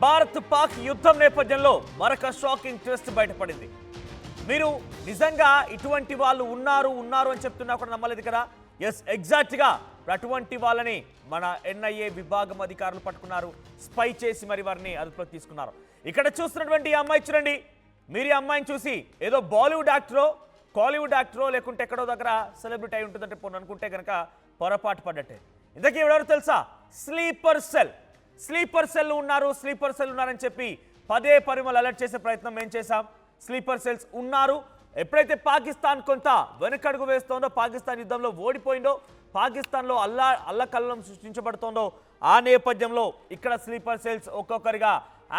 భారత్ పాక్ యుద్ధం నేపథ్యంలో మరొక షాకింగ్ ట్విస్ట్ బయటపడింది. మీరు నిజంగా ఇటువంటి వాళ్ళు ఉన్నారు అని చెప్తున్నా కూడా నమ్మలేదు కదా. ఎస్, ఎగ్జాక్ట్గా అటువంటి వాళ్ళని మన ఎన్ఐఏ విభాగం అధికారులు పట్టుకున్నారు. స్పై చేసి మరి వారిని అదుపులోకి తీసుకున్నారు. ఇక్కడ చూస్తున్నటువంటి ఈ అమ్మాయి చూడండి. మీరు ఈ అమ్మాయిని చూసి ఏదో బాలీవుడ్ యాక్టరో కాలీవుడ్ యాక్టరో లేకుంటే ఎక్కడో దగ్గర సెలబ్రిటీ అయి ఉంటుందంటే పోను అనుకుంటే కనుక పొరపాటు పడ్డట్టే. ఇంతకీ ఎవరెవరు తెలుసా? స్లీపర్ సెల్ ఉన్నారని చెప్పి పదే పరిమళ అలర్ట్ చేసే ప్రయత్నం ఏం చేశాం. స్లీపర్ సెల్స్ ఉన్నారు. ఎప్పుడైతే పాకిస్తాన్ కొంత వెనకడుగు వేస్తోందో, పాకిస్తాన్ యుద్ధంలో ఓడిపోయిందో, పాకిస్తాన్లో అల్లకల్లం సృష్టించబడుతోందో, ఆ నేపథ్యంలో ఇక్కడ స్లీపర్ సెల్స్ ఒక్కొక్కరిగా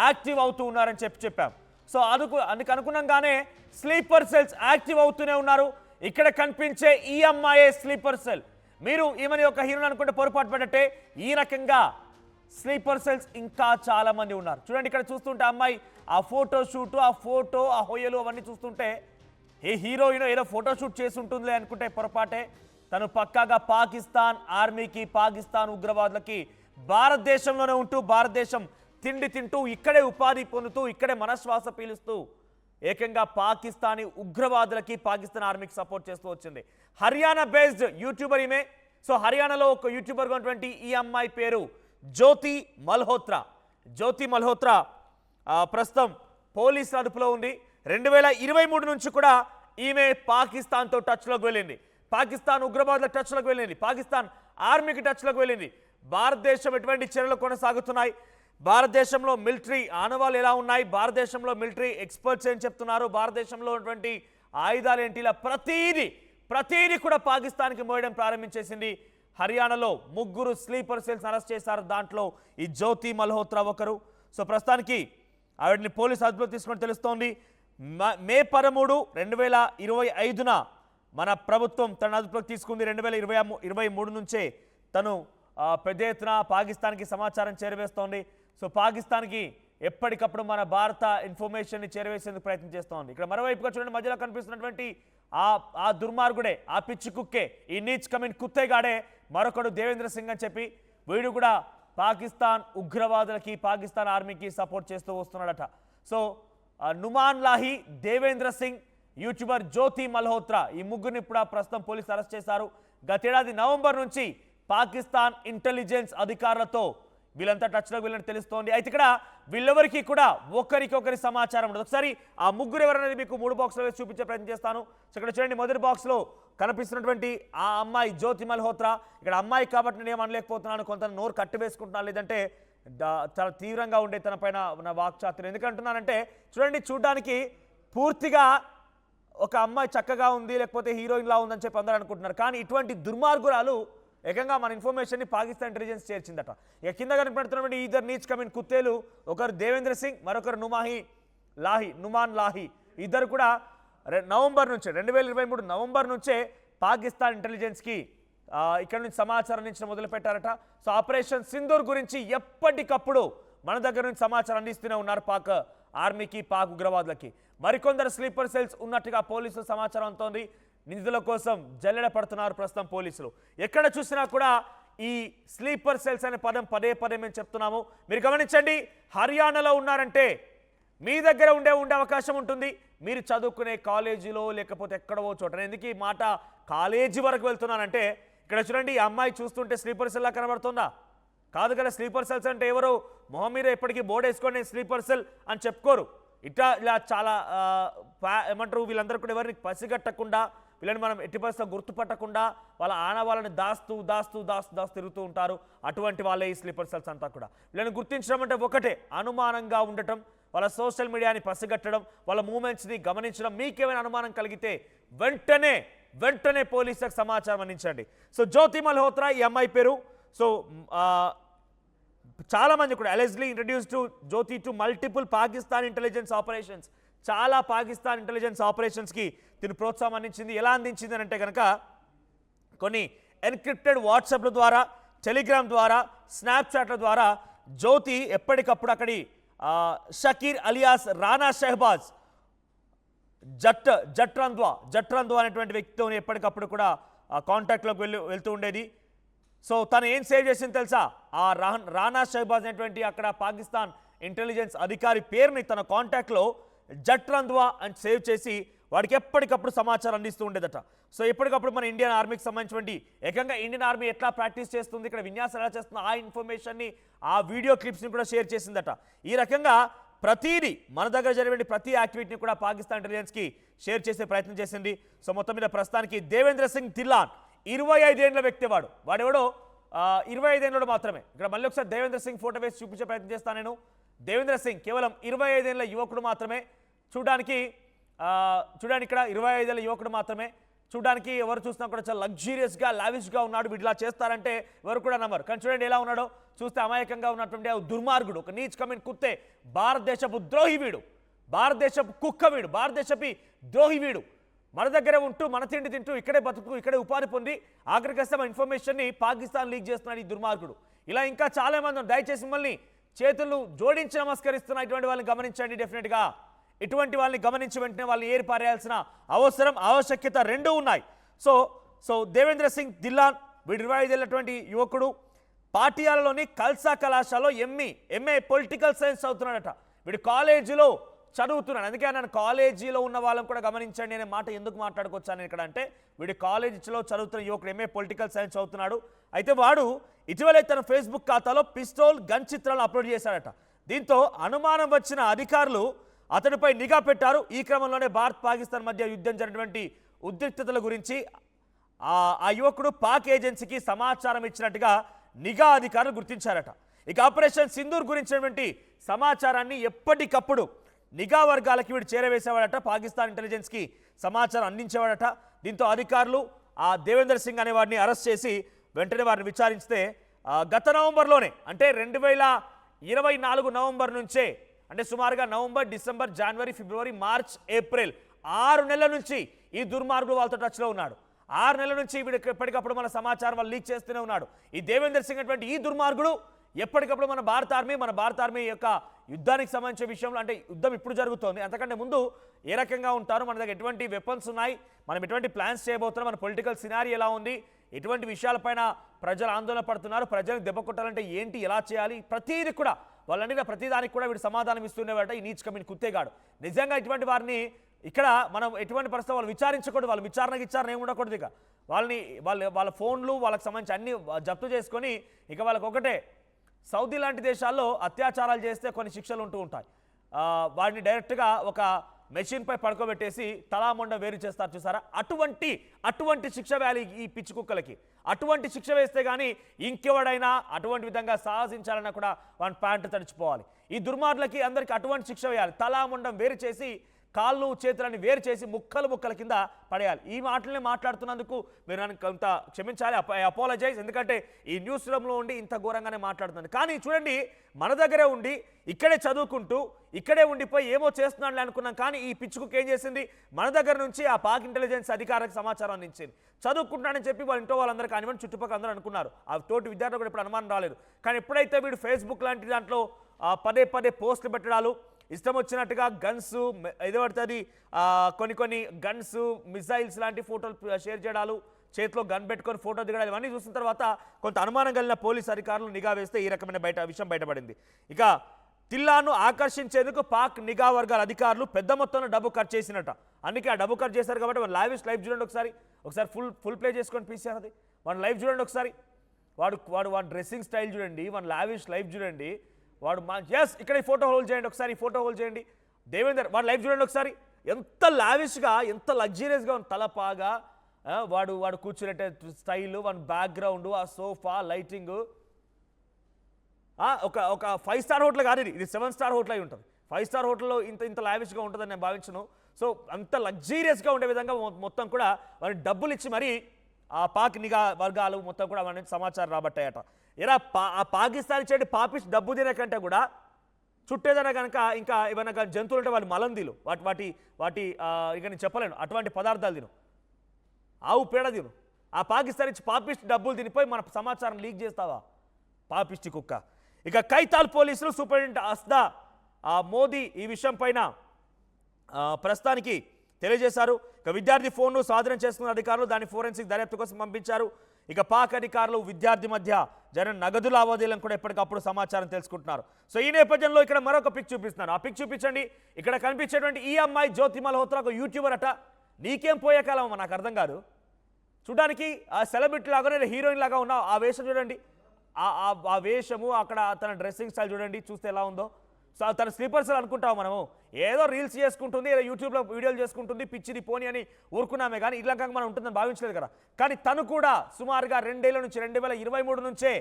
యాక్టివ్ అవుతూ ఉన్నారని చెప్పాం. సో అందుకు అనుగుణంగానే స్లీపర్ సెల్స్ యాక్టివ్ అవుతూనే ఉన్నారు. ఇక్కడ కనిపించే ఈ అమ్మాయే స్లీపర్ సెల్. మీరు ఈమెని ఒక హీరోని అనుకుంటే పొరపాటు పడ్డట్టే. ఈ రకంగా స్లీపర్ సెల్స్ ఇంకా చాలా మంది ఉన్నారు. చూడండి, ఇక్కడ చూస్తుంటే అమ్మాయి ఆ ఫోటో షూట్, ఆ హొయ్యలు అవన్నీ చూస్తుంటే ఏ హీరోయిన్ ఏదో ఫోటోషూట్ చేసి ఉంటుందిలే అనుకుంటే పొరపాటే. తను పక్కాగా పాకిస్తాన్ ఆర్మీకి, పాకిస్తాన్ ఉగ్రవాదులకి భారతదేశంలోనే ఉంటూ, భారతదేశం తిండి తింటూ, ఇక్కడే ఉపాధి పొందుతూ, ఇక్కడే మనశ్వాస పీలుస్తూ ఏకంగా పాకిస్తానీ ఉగ్రవాదులకి, పాకిస్తాన్ ఆర్మీకి సపోర్ట్ చేస్తూ వచ్చింది. హర్యానా బేస్డ్ యూట్యూబర్ ఈమె. సో హర్యానాలో ఒక యూట్యూబర్ ఉన్నటువంటి ఈ అమ్మాయి పేరు జ్యోతి మల్హోత్రా ప్రస్తుతం పోలీసుల అదుపులో ఉంది. 2023 నుంచి కూడా ఈమె పాకిస్తాన్తో టచ్లోకి వెళ్ళింది. పాకిస్తాన్ ఉగ్రవాదుల టచ్లోకి వెళ్ళింది. పాకిస్తాన్ ఆర్మీకి టచ్లోకి వెళ్ళింది. భారతదేశం ఎటువంటి చర్యలు కొనసాగుతున్నాయి, భారతదేశంలో మిలిటరీ ఆనవాళ్ళు ఎలా ఉన్నాయి, భారతదేశంలో మిలిటరీ ఎక్స్పర్ట్స్ ఏం చెప్తున్నారు, భారతదేశంలో ఉన్నటువంటి ఆయుధాలు ఏంటి, ఇలా ప్రతిదీ కూడా పాకిస్తాన్కి మోయడం ప్రారంభించేసింది. హర్యానాలో 3 స్లీపర్ సెల్స్ అరెస్ట్ చేశారు. దాంట్లో ఈ జ్యోతి మల్హోత్రా ఒకరు. సో ప్రస్తుతానికి ఆవిడని పోలీసు అదుపులో తీసుకొని తెలుస్తోంది. మే 13, 2025 మన ప్రభుత్వం తన అదుపులోకి తీసుకుంది. 2023 నుంచే తను పెద్ద ఎత్తున పాకిస్తాన్కి సమాచారం చేరవేస్తోంది. సో పాకిస్తాన్కి ఎప్పటికప్పుడు మన భారత ఇన్ఫర్మేషన్ని చేరవేసేందుకు ప్రయత్నం చేస్తోంది. ఇక్కడ మరోవైపుగా చూడండి, మధ్యలో కనిపిస్తున్నటువంటి ఆ దుర్మార్గుడే, ఆ పిచ్చి కుక్కే, ఈ నీచ్ కమిన్ కుత్తేగాడే మరొకడు దేవేంద్ర సింగ్ అని చెప్పి వీడు కూడా పాకిస్తాన్ ఉగ్రవాదులకి, పాకిస్తాన్ ఆర్మీకి సపోర్ట్ చేస్తూ వస్తున్నాడట. సో నుమాన్ లాహి, దేవేంద్ర సింగ్, యూట్యూబర్ జ్యోతి మల్హోత్రా, ఈ ముగ్గురిని ఇప్పుడు ప్రస్తుతం పోలీసులు అరెస్ట్ చేశారు. గతేడాది నవంబర్ నుంచి పాకిస్తాన్ ఇంటెలిజెన్స్ అధికారులతో వీళ్ళంతా టచ్లోకి వీళ్ళని తెలుస్తోంది. అయితే ఇక్కడ వీళ్ళెవరికి కూడా ఒకరికొకరి సమాచారం ఉండదు. ఒకసారి ఆ ముగ్గురు ఎవరనేది మీకు 3 బాక్స్లో వేసి చూపించే ప్రయత్నం చేస్తాను. సో ఇక్కడ చూడండి, మొదటి బాక్స్లో కనిపిస్తున్నటువంటి ఆ అమ్మాయి జ్యోతి మల్హోత్రా. ఇక్కడ అమ్మాయి కాబట్టి నేను ఏమనలేకపోతున్నాను, కొంత నోరు కట్టి వేసుకుంటున్నాను, లేదంటే చాలా తీవ్రంగా ఉండే తన పైన నా వాక్చాతుర్యం. ఎందుకంటున్నానంటే చూడడానికి పూర్తిగా ఒక అమ్మాయి చక్కగా ఉంది, లేకపోతే హీరోయిన్లా ఉందని చెప్పి అందరూ అనుకుంటున్నారు. కానీ ఇటువంటి దుర్మార్గురాలు ఏకంగా మన ఇన్ఫర్మేషన్ని పాకిస్తాన్ ఇంటెలిజెన్స్ చేర్చిందట. ఇక కింద కనిపెడుతున్నటువంటి ఇద్దరు నీచ్ కమిన్ కుత్తేలు, ఒకరు దేవేంద్ర సింగ్, మరొకరు నుమాన్ లాహి. ఇద్దరు కూడా నవంబర్ నుంచే 2023 నవంబర్ నుంచే పాకిస్తాన్ ఇంటెలిజెన్స్కి ఇక్కడ నుంచి సమాచారం నుంచి మొదలుపెట్టారట. సో ఆపరేషన్ సింధూర్ గురించి ఎప్పటికప్పుడు మన దగ్గర నుంచి సమాచారం అందిస్తూనే ఉన్నారు పాక్ ఆర్మీకి, పాక్ ఉగ్రవాదులకి. మరికొందరు స్లీపర్ సెల్స్ ఉన్నట్టుగా పోలీసులు సమాచారం అందుతోంది. నిందితుల కోసం జల్లెడ పడుతున్నారు ప్రస్తుతం పోలీసులు. ఎక్కడ చూసినా కూడా ఈ స్లీపర్ సెల్స్ అనే పదం పదే మేము చెప్తున్నాము. మీరు గమనించండి, హర్యానాలో ఉన్నారంటే మీ దగ్గర ఉండే అవకాశం ఉంటుంది. మీరు చదువుకునే కాలేజీలో లేకపోతే ఎక్కడో చోట. ఎందుకు ఈ మాట కాలేజీ వరకు వెళ్తున్నానంటే ఇక్కడ చూడండి, ఈ అమ్మాయి చూస్తుంటే స్లీపర్ సెల్లా కనబడుతుందా? కాదు కదా. స్లీపర్ సెల్స్ అంటే ఎవరు మొహం మీద ఎప్పటికీ బోర్డు వేసుకొని స్లీపర్ సెల్ అని చెప్పుకోరు. ఇలా చాలా ఏమంటారు, వీళ్ళందరూ కూడా ఎవరిని పసిగట్టకుండా, వీళ్ళని మనం ఎట్టి పరిస్థితుల్లో గుర్తుపట్టకుండా వాళ్ళ ఆనవాళ్ళని దాస్తూ తిరుగుతూ ఉంటారు. అటువంటి వాళ్ళే ఈ స్లీపర్ సెల్స్ అంతా కూడా. వీళ్ళని గుర్తించడం అంటే ఒకటే, అనుమానంగా ఉండటం, వాళ్ళ సోషల్ మీడియాని పసిగట్టడం, వాళ్ళ మూమెంట్స్ని గమనించడం. మీకేమైనా అనుమానం కలిగితే వెంటనే పోలీసులకు సమాచారం అందించండి. సో జ్యోతి మల్హోత్రా ఈ అమ్మాయి పేరు. సో చాలా మంది కూడా allegedly introduce to Jyoti to multiple Pakistan intelligence operations. చాలా పాకిస్తాన్ ఇంటెలిజెన్స్ ఆపరేషన్స్కి దీని ప్రోత్సాహం అందించింది. ఎలా అందించింది అని అంటే కనుక కొన్ని ఎన్క్రిప్టెడ్ వాట్సాప్ల ద్వారా, టెలిగ్రామ్ ద్వారా, స్నాప్చాట్ల ద్వారా జ్యోతి ఎప్పటికప్పుడు అక్కడి షకీర్ అలియాస్ రానా షెహబాజ్ జట్రంద్వా అనేటువంటి వ్యక్తితో ఎప్పటికప్పుడు కూడా కాంటాక్ట్లోకి వెళ్తూ ఉండేది. సో తను ఏం సేవ్ చేసింది తెలుసా? ఆ రానా షెహబాజ్ అనేటువంటి అక్కడ పాకిస్తాన్ ఇంటెలిజెన్స్ అధికారి పేరుని తన కాంటాక్ట్లో జట్ రంధ్వా అని సేవ్ చేసి వాడికి ఎప్పటికప్పుడు సమాచారం అందిస్తూ ఉండేదట. సో ఎప్పటికప్పుడు మన ఇండియన్ ఆర్మీకి సంబంధించినటువంటి ఏకంగా ఇండియన్ ఆర్మీ ఎట్లా ప్రాక్టీస్ చేస్తుంది, ఇక్కడ విన్యాసం ఎలా చేస్తుంది, ఆ ఇన్ఫర్మేషన్ని ఆ వీడియో క్లిప్స్ని కూడా షేర్ చేసిందట. ఈ రకంగా ప్రతిదీ మన దగ్గర జరిగే ప్రతి యాక్టివిటీని కూడా పాకిస్తాన్ ఇంటెలిజెన్స్కి షేర్ చేసే ప్రయత్నం చేసింది. సో మొత్తం మీద ప్రస్తుతానికి దేవేంద్ర సింగ్ ధిల్లాన్ 25 ఏళ్ల వ్యక్తి, వాడెవడో 25 ఏళ్ళలో మాత్రమే. ఇక్కడ మళ్ళీ ఒకసారి దేవేంద్ర సింగ్ ఫోటో వేసి చూపించే ప్రయత్నం చేస్తాను నేను. దేవేంద్ర సింగ్ కేవలం 25 ఏళ్ల యువకుడు మాత్రమే. చూడండి ఇక్కడ 25 ఏళ్ల యువకుడు మాత్రమే. చూడడానికి ఎవరు చూసినా కూడా చాలా లగ్జీరియస్గా లావిష్గా ఉన్నాడు. వీడు ఇలా చేస్తారంటే ఎవరు కూడా నమ్మరు. కానీ చూడండి ఎలా ఉన్నాడో, చూస్తే అమాయకంగా ఉన్నటువంటి దుర్మార్గుడు, ఒక నీచ్ కమిన్ కుత్తే, భారతదేశపు ద్రోహి వీడు, భారతదేశపు కుక్క వీడు, భారతదేశపు ద్రోహి వీడు. మన దగ్గర ఉంటూ మన తిండి తింటూ ఇక్కడే బతుకు, ఇక్కడే ఉపాధి పొంది ఆఖరికస్తే మన ఇన్ఫర్మేషన్ని పాకిస్తాన్ లీక్ చేస్తున్నాడు ఈ దుర్మార్గుడు. ఇలా ఇంకా చాలా మంది. దయచేసి మిమ్మల్ని చేతులు జోడించి నమస్కరిస్తున్న ఇటువంటి వాళ్ళని గమనించండి. డెఫినెట్గా ఇటువంటి వాళ్ళని గమనించి వెంటనే వాళ్ళని ఏరిపారేయాల్సిన ఆవశ్యకత రెండూ ఉన్నాయి. సో దేవేంద్ర సింగ్ ధిల్లాన్ వీడు 25 ఏళ్ళటువంటి యువకుడు పాటియాలలోని కల్సా కళాశాలలో ఎంఏ పొలిటికల్ సైన్స్ చదువుతున్నాడట. వీడు కాలేజీలో చదువుతున్నాడు. అందుకే నన్ను కాలేజీలో ఉన్న వాళ్ళని కూడా గమనించండి అనే మాట ఎందుకు మాట్లాడుకొచ్చాను ఇక్కడ అంటే, వీడి కాలేజీలో చదువుతున్న యువకుడు ఎంఏ పొలిటికల్ సైన్స్ చదువుతున్నాడు. అయితే వాడు ఇటీవలే తన ఫేస్బుక్ ఖాతాలో పిస్తోల్ గన్ చిత్రాలను అప్లోడ్ చేశాడట. దీంతో అనుమానం వచ్చిన అధికారులు అతడిపై నిఘా పెట్టారు. ఈ క్రమంలోనే భారత్ పాకిస్తాన్ మధ్య యుద్ధం జరిగినటువంటి ఉద్రిక్తతల గురించి ఆ యువకుడు పాక్ ఏజెన్సీకి సమాచారం ఇచ్చినట్టుగా నిఘా అధికారులు గుర్తించారట. ఇక ఆపరేషన్ సింధూర్ గురించినటువంటి సమాచారాన్ని ఎప్పటికప్పుడు నిఘా వర్గాలకి వీడు చేరవేసేవాడట. పాకిస్తాన్ ఇంటెలిజెన్స్కి సమాచారం అందించేవాడట. దీంతో అధికారులు ఆ దేవేంద్ర సింగ్ అనే వాడిని అరెస్ట్ చేసి వెంటనే వారిని విచారిస్తే గత నవంబర్లోనే, అంటే 2024 నవంబర్ నుంచే, అంటే సుమారుగా నవంబర్, డిసెంబర్, జనవరి, ఫిబ్రవరి, మార్చ్, ఏప్రిల్ 6 నెలల నుంచి ఈ దుర్మార్గుడు వాళ్ళతో టచ్లో ఉన్నాడు. 6 నెలల నుంచి వీడు ఎప్పటికప్పుడు మన సమాచారం వాళ్ళు లీక్ చేస్తూనే ఉన్నాడు. ఈ దేవేంద్ర సింగ్ అటువంటి ఈ దుర్మార్గుడు ఎప్పటికప్పుడు మన భారత ఆర్మీ యొక్క యుద్ధానికి సంబంధించిన విషయంలో, అంటే యుద్ధం ఇప్పుడు జరుగుతోంది, అంతకంటే ముందు ఏ రకంగా ఉంటారు, మన దగ్గర ఎటువంటి వెపన్స్ ఉన్నాయి, మనం ఎటువంటి ప్లాన్స్ చేయబోతున్నాం, మన పొలిటికల్ సినారీ ఎలా ఉంది, ఎటువంటి విషయాలపైన ప్రజలు ఆందోళన పడుతున్నారు, ప్రజలకు దెబ్బ కొట్టాలంటే ఏంటి, ఎలా చేయాలి, ప్రతిదీ కూడా వాళ్ళని ప్రతిదానికి కూడా వీడు సమాధానం ఇస్తూనేవాట ఈ నీచ్ కమిన్ కుత్తేగాడు. నిజంగా ఇటువంటి వారిని ఇక్కడ మనం ఎటువంటి పరిస్థితి వాళ్ళు విచారించకూడదు, వాళ్ళు విచారణ ఏమి ఉండకూడదు. ఇక వాళ్ళ ఫోన్లు వాళ్ళకి సంబంధించి అన్ని జప్తు చేసుకొని ఇక వాళ్ళకి ఒకటే, సౌదీ లాంటి దేశాల్లో అత్యాచారాలు చేస్తే కొన్ని శిక్షలు ఉంటూ ఉంటాయి. వాడిని డైరెక్ట్గా ఒక మెషిన్పై పడుకోబెట్టేసి తలామొండ వేరు చేస్తారు చూసారా, అటువంటి శిక్ష వేయాలి ఈ పిచ్చి కుక్కలకి. అటువంటి శిక్ష వేస్తే కానీ ఇంకెవడైనా అటువంటి విధంగా సాహసించాలన్నా కూడా వాడి ప్యాంటు తడిచిపోవాలి. ఈ దుర్మార్గులకి అందరికీ అటువంటి శిక్ష వేయాలి. తలామొండం వేరు చేసి, కాళ్ళు చేతులని వేరు చేసి ముక్కల కింద పడేయాలి. ఈ మాటలనే మాట్లాడుతున్నందుకు మీరు నన్ను కొంత క్షమించాలి, అపాలజైజ్. ఎందుకంటే ఈ న్యూస్ రూమ్లో ఉండి ఇంత ఘోరంగానే మాట్లాడుతున్నాను. కానీ చూడండి, మన దగ్గరే ఉండి ఇక్కడే చదువుకుంటూ ఇక్కడే ఉండిపోయి ఏమో చేస్తున్నాడు అనుకున్నాం. కానీ ఈ పిచ్చుకు ఏం చేసింది, మన దగ్గర నుంచి ఆ పాక్ ఇంటెలిజెన్స్ అధికారికి సమాచారం అందించింది. చదువుకుంటున్నాడని చెప్పి వాళ్ళ ఇంట్లో వాళ్ళందరూ కానివ్వండి, చుట్టుపక్కల అందరూ అనుకున్నారు. ఆ తోటి విద్యార్థులు కూడా ఇప్పుడు అనుమానం రాలేదు. కానీ ఎప్పుడైతే వీడు ఫేస్బుక్ లాంటి దాంట్లో పదే పోస్టులు పెట్టడాలు, ఇష్టం వచ్చినట్టుగా గన్స్ ఏదో పడుతుంది, కొన్ని గన్స్, మిసైల్స్ లాంటి ఫోటోలు షేర్ చేయడాలు, చేతిలో గన్ పెట్టుకొని ఫోటో దిగడాలు, ఇవన్నీ చూసిన తర్వాత కొంత అనుమానం కలిగిన పోలీసు అధికారులు నిఘా వేస్తే ఈ రకమైన విషయం బయటపడింది. ఇక ధిల్లాన్ను ఆకర్షించేందుకు పాక్ నిఘా వర్గాల అధికారులు పెద్ద మొత్తంలో డబ్బు ఖర్చు చేసినట్ట. అందుకే ఆ డబ్బు ఖర్చు చేశారు కాబట్టి వాళ్ళ లైవ్ చూడండి ఒకసారి ఫుల్ ప్లే చేసుకొని పీసారు. అది వాళ్ళ లైవ్ చూడండి ఒకసారి, వాడు డ్రెస్సింగ్ స్టైల్ చూడండి, వాళ్ళ లావిష్ లైవ్ చూడండి, వాడు ఇక్కడ ఈ ఫోటో హోల్డ్ చేయండి ఒకసారి, ఈ ఫోటో హోల్డ్ చేయండి. దేవేందర్ వాడు లైఫ్ చూడండి ఒకసారి, ఎంత లావిష్గా, ఎంత లగ్జరియస్గా ఉంది. తలపాగా, వాడు కూర్చునే స్టైలు, వాడి బ్యాక్గ్రౌండ్, ఆ సోఫా, లైటింగ్, ఒక 5 స్టార్ హోటల్ కాదు, ఇది 7 స్టార్ హోటల్ అయి ఉంటుంది. 5 స్టార్ హోటల్లో ఇంత లావిష్గా ఉంటుందని నేను భావించను. సో అంత లగ్జీరియస్గా ఉండే విధంగా మొత్తం కూడా వాడిని డబ్బులు ఇచ్చి మరీ ఆ పాక్ నిఘా వర్గాలు మొత్తం కూడా వాడి సమాచారం రాబట్టాయట. ఇలా పాకిస్తాన్ ఇచ్చే పాపిస్ట్ డబ్బు తినకంటే కూడా చుట్టేదన కనుక ఇంకా ఏమైనా జంతువులు ఉంటే వాళ్ళు మలందీలు, వాటి ఇక నేను చెప్పలేను, అటువంటి పదార్థాలు తిను, ఆవు పేడ తిను. ఆ పాకిస్తాన్ ఇచ్చి పాపిస్ట్ డబ్బులు తినిపోయి మన సమాచారం లీక్ చేస్తావా పాపిస్టి కుక్క. ఇక కైతాల్ పోలీసులు సూపరింటెండెంట్ అస్దా మోదీ ఈ విషయం పైన ప్రస్తుతానికి తెలియజేశారు. ఇక విద్యార్థి ఫోన్ను స్వాధీనం చేసుకున్న అధికారులు దాన్ని ఫోరెన్సిక్ దర్యాప్తు కోసం పంపించారు. ఇక పాక్ అధికారులు విద్యార్థి మధ్య జరిగిన నగదు లావాదేవీలను కూడా ఎప్పటికప్పుడు సమాచారం తెలుసుకుంటున్నారు. సో ఈ నేపథ్యంలో ఇక్కడ మరొక పిక్ చూపిస్తున్నాను. ఆ పిక్ చూపించండి. ఇక్కడ కనిపించేటువంటి ఈ అమ్మాయి జ్యోతి మల్హోత్రా ఒక యూట్యూబర్ అట. నీకేం పోయే కాలం నాకు అర్థం కాదు. చూడడానికి ఆ సెలబ్రిటీ లాగానే హీరోయిన్ లాగా ఉన్న ఆ వేషం చూడండి. ఆ వేషము అక్కడ తన డ్రెస్సింగ్ స్టైల్ చూడండి, చూస్తే ఎలా ఉందో. సో తన స్లీపర్స్ అనుకుంటాం మనము, ఏదో రీల్స్ చేసుకుంటుంది, ఏదో యూట్యూబ్లో వీడియోలు చేసుకుంటుంది, పిచ్చిది పోని అని ఊరుకున్నామే కానీ ఇట్లా మనం ఉంటుందని భావించలేదు కదా. కానీ తను కూడా సుమారుగా 2 ఏళ్ల నుంచి 2023 నుంచే